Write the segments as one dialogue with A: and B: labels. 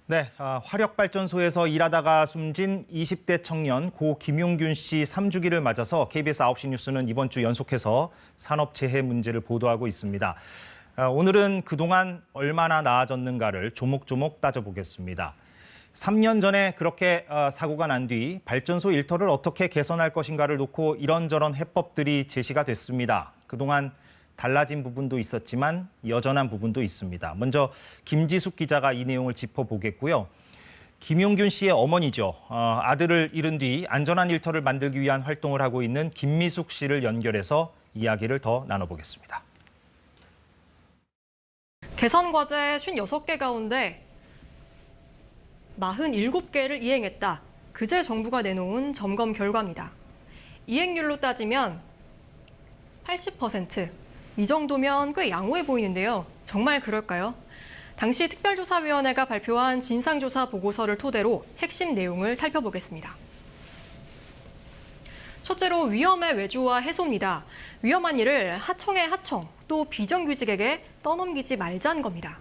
A: 네, 화력발전소에서 일하다가 숨진 20대 청년 고 김용균 씨 3주기를 맞아서 KBS 9시 뉴스는 이번 주 연속해서 산업재해 문제를 보도하고 있습니다. 오늘은 그동안 얼마나 나아졌는가를 조목조목 따져보겠습니다. 3년 전에 그렇게 사고가 난 뒤 발전소 일터를 어떻게 개선할 것인가를 놓고 이런저런 해법들이 제시가 됐습니다. 그동안 달라진 부분도 있었지만 여전한 부분도 있습니다. 먼저 김지숙 기자가 이 내용을 짚어보겠고요. 김용균 씨의 어머니죠. 아들을 잃은 뒤 안전한 일터를 만들기 위한 활동을 하고 있는 김미숙 씨를 연결해서 이야기를 더 나눠보겠습니다.
B: 개선 과제 56개 가운데 47개를 이행했다. 그제 정부가 내놓은 점검 결과입니다. 이행률로 따지면 80%. 이 정도면 꽤 양호해 보이는데요. 정말 그럴까요? 당시 특별조사위원회가 발표한 진상조사 보고서를 토대로 핵심 내용을 살펴보겠습니다. 첫째로 위험의 외주화 해소입니다. 위험한 일을 하청의 하청, 또 비정규직에게 떠넘기지 말자는 겁니다.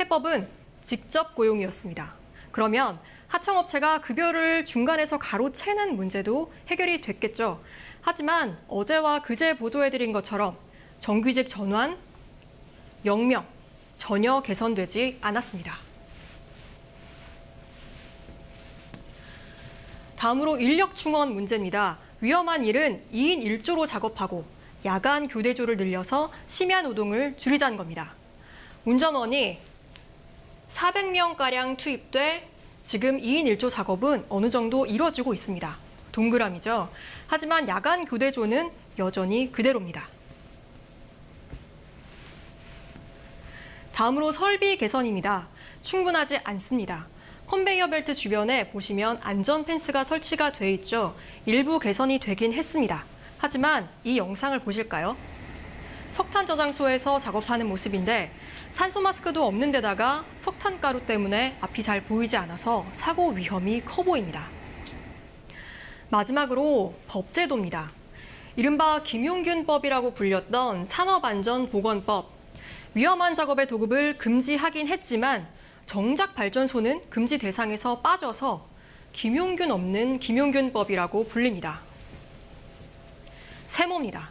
B: 해법은 직접 고용이었습니다. 그러면 하청업체가 급여를 중간에서 가로채는 문제도 해결이 됐겠죠. 하지만 어제와 그제 보도해드린 것처럼 정규직 전환, 0명, 전혀 개선되지 않았습니다. 다음으로 인력 충원 문제입니다. 위험한 일은 2인 1조로 작업하고 야간 교대조를 늘려서 심야 노동을 줄이자는 겁니다. 운전원이 400명가량 투입돼 지금 2인 1조 작업은 어느 정도 이뤄지고 있습니다. 동그라미죠. 하지만 야간 교대조는 여전히 그대로입니다. 다음으로 설비 개선입니다. 충분하지 않습니다. 컨베이어 벨트 주변에 보시면 안전 펜스가 설치가 돼 있죠. 일부 개선이 되긴 했습니다. 하지만 이 영상을 보실까요? 석탄 저장소에서 작업하는 모습인데 산소 마스크도 없는 데다가 석탄가루 때문에 앞이 잘 보이지 않아서 사고 위험이 커 보입니다. 마지막으로 법제도입니다. 이른바 김용균법이라고 불렸던 산업안전보건법. 위험한 작업의 도급을 금지하긴 했지만 정작 발전소는 금지 대상에서 빠져서 김용균 없는 김용균법이라고 불립니다. 세모입니다.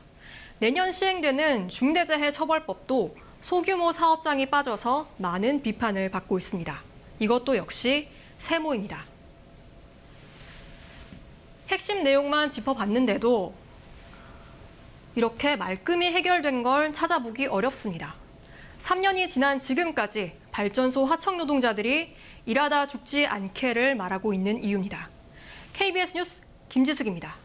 B: 내년 시행되는 중대재해처벌법도 소규모 사업장이 빠져서 많은 비판을 받고 있습니다. 이것도 역시 세모입니다. 핵심 내용만 짚어봤는데도 이렇게 말끔히 해결된 걸 찾아보기 어렵습니다. 3년이 지난 지금까지 발전소 하청 노동자들이 일하다 죽지 않게를 말하고 있는 이유입니다. KBS 뉴스 김지숙입니다.